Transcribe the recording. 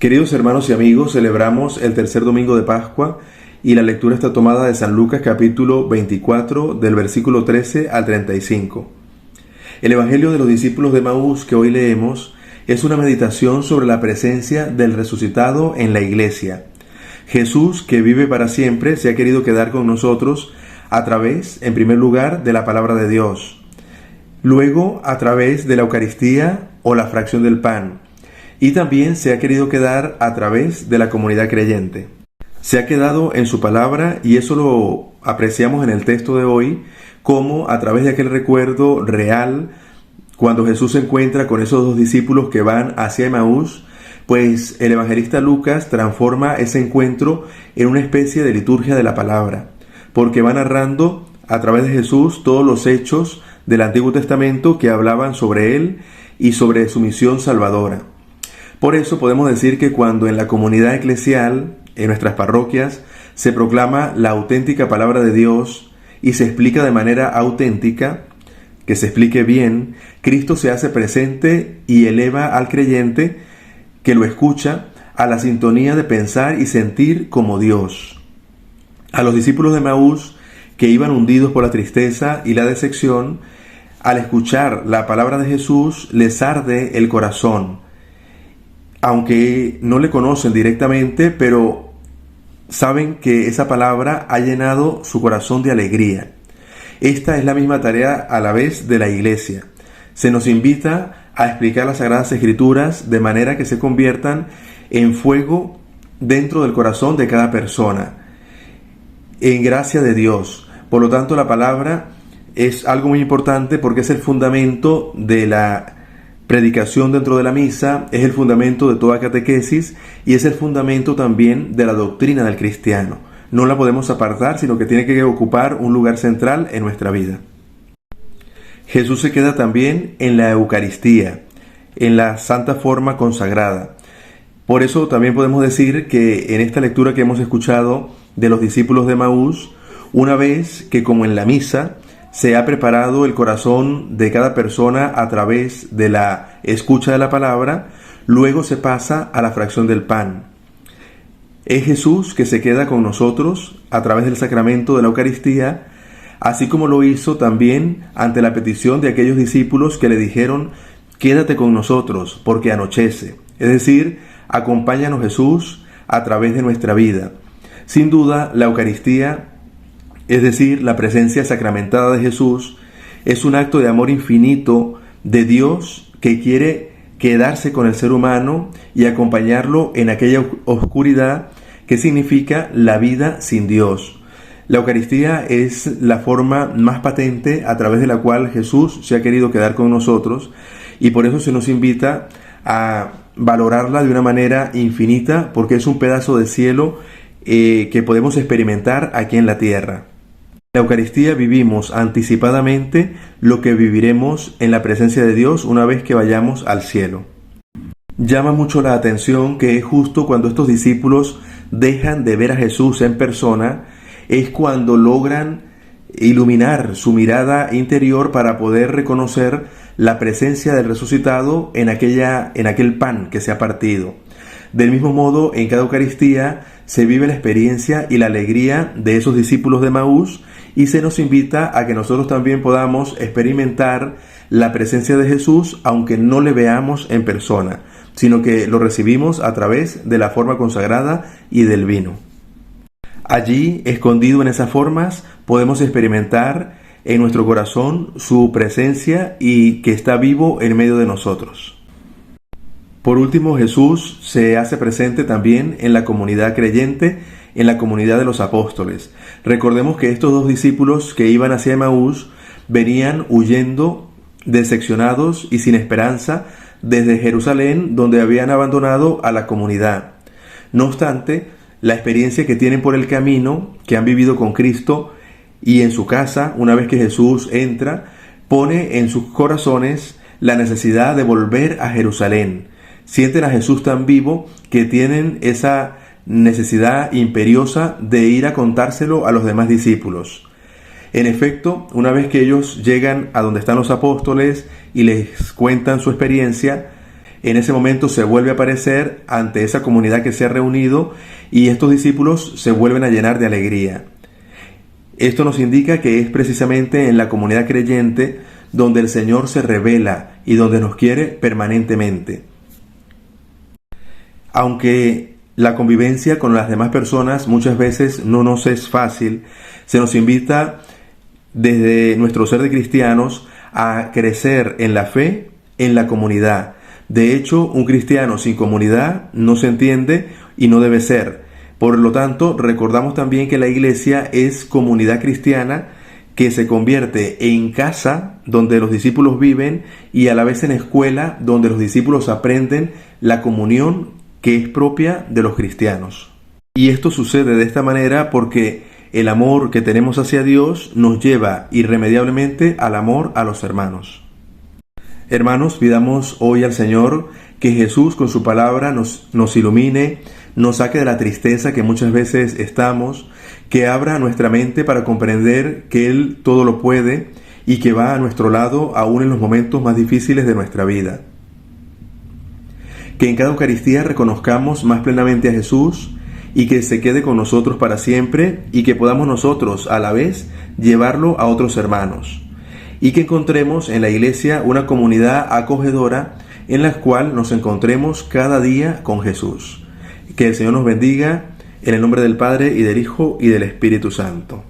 Queridos hermanos y amigos, celebramos el tercer domingo de Pascua y la lectura está tomada de San Lucas capítulo 24 del versículo 13 al 35. El Evangelio de los discípulos de Emaús que hoy leemos es una meditación sobre la presencia del resucitado en la iglesia. Jesús, que vive para siempre, se ha querido quedar con nosotros a través, en primer lugar, de la palabra de Dios, luego a través de la Eucaristía o la fracción del pan, y también se ha querido quedar a través de la comunidad creyente. Se ha quedado en su palabra y eso lo apreciamos en el texto de hoy, como a través de aquel recuerdo real, cuando Jesús se encuentra con esos dos discípulos que van hacia Emaús, pues el evangelista Lucas transforma ese encuentro en una especie de liturgia de la palabra, porque va narrando a través de Jesús todos los hechos del Antiguo Testamento que hablaban sobre él y sobre su misión salvadora. Por eso podemos decir que cuando en la comunidad eclesial, en nuestras parroquias, se proclama la auténtica palabra de Dios y se explica de manera auténtica, que se explique bien, Cristo se hace presente y eleva al creyente que lo escucha a la sintonía de pensar y sentir como Dios. A los discípulos de Emaús, que iban hundidos por la tristeza y la decepción, al escuchar la palabra de Jesús les arde el corazón. Aunque no le conocen directamente, pero saben que esa palabra ha llenado su corazón de alegría. Esta es la misma tarea a la vez de la Iglesia. Se nos invita a explicar las Sagradas Escrituras de manera que se conviertan en fuego dentro del corazón de cada persona, en gracia de Dios. Por lo tanto, la palabra es algo muy importante porque es el fundamento de la predicación dentro de la misa, es el fundamento de toda catequesis y es el fundamento también de la doctrina del cristiano. No la podemos apartar, sino que tiene que ocupar un lugar central en nuestra vida. Jesús se queda también en la Eucaristía, en la Santa Forma consagrada. Por eso también podemos decir que en esta lectura que hemos escuchado de los discípulos de Emaús, una vez que como en la misa se ha preparado el corazón de cada persona a través de la escucha de la palabra, luego se pasa a la fracción del pan. Es Jesús que se queda con nosotros a través del sacramento de la Eucaristía, así como lo hizo también ante la petición de aquellos discípulos que le dijeron: quédate con nosotros porque anochece. Es decir, acompáñanos Jesús a través de nuestra vida. Sin duda, la Eucaristía, es decir, la presencia sacramentada de Jesús, es un acto de amor infinito de Dios que quiere quedarse con el ser humano y acompañarlo en aquella oscuridad que significa la vida sin Dios. La Eucaristía es la forma más patente a través de la cual Jesús se ha querido quedar con nosotros y por eso se nos invita a valorarla de una manera infinita, porque es un pedazo de cielo que podemos experimentar aquí en la tierra. En la Eucaristía vivimos anticipadamente lo que viviremos en la presencia de Dios una vez que vayamos al cielo. Llama mucho la atención que es justo cuando estos discípulos dejan de ver a Jesús en persona, es cuando logran iluminar su mirada interior para poder reconocer la presencia del resucitado en aquel pan que se ha partido. Del mismo modo, en cada Eucaristía se vive la experiencia y la alegría de esos discípulos de Emaús y se nos invita a que nosotros también podamos experimentar la presencia de Jesús, aunque no le veamos en persona, sino que lo recibimos a través de la forma consagrada y del vino. Allí, escondido en esas formas, podemos experimentar en nuestro corazón su presencia y que está vivo en medio de nosotros. Por último, Jesús se hace presente también en la comunidad creyente, en la comunidad de los apóstoles. Recordemos que estos dos discípulos que iban hacia Emaús venían huyendo, decepcionados y sin esperanza desde Jerusalén, donde habían abandonado a la comunidad. No obstante, la experiencia que tienen por el camino, que han vivido con Cristo y en su casa, una vez que Jesús entra, pone en sus corazones la necesidad de volver a Jerusalén. Sienten a Jesús tan vivo que tienen esa necesidad imperiosa de ir a contárselo a los demás discípulos. En efecto, una vez que ellos llegan a donde están los apóstoles y les cuentan su experiencia, en ese momento se vuelve a aparecer ante esa comunidad que se ha reunido y estos discípulos se vuelven a llenar de alegría. Esto nos indica que es precisamente en la comunidad creyente donde el Señor se revela y donde nos quiere permanentemente. Aunque la convivencia con las demás personas muchas veces no nos es fácil, se nos invita desde nuestro ser de cristianos a crecer en la fe, en la comunidad. De hecho, un cristiano sin comunidad no se entiende y no debe ser. Por lo tanto, recordamos también que la iglesia es comunidad cristiana que se convierte en casa donde los discípulos viven y a la vez en escuela donde los discípulos aprenden la comunión que es propia de los cristianos. Y esto sucede de esta manera porque el amor que tenemos hacia Dios nos lleva irremediablemente al amor a los hermanos. Hermanos, pidamos hoy al Señor que Jesús con su palabra nos ilumine, nos saque de la tristeza que muchas veces estamos, que abra nuestra mente para comprender que Él todo lo puede y que va a nuestro lado aún en los momentos más difíciles de nuestra vida. Que en cada Eucaristía reconozcamos más plenamente a Jesús y que se quede con nosotros para siempre y que podamos nosotros a la vez llevarlo a otros hermanos. Y que encontremos en la Iglesia una comunidad acogedora en la cual nos encontremos cada día con Jesús. Que el Señor nos bendiga en el nombre del Padre y del Hijo y del Espíritu Santo.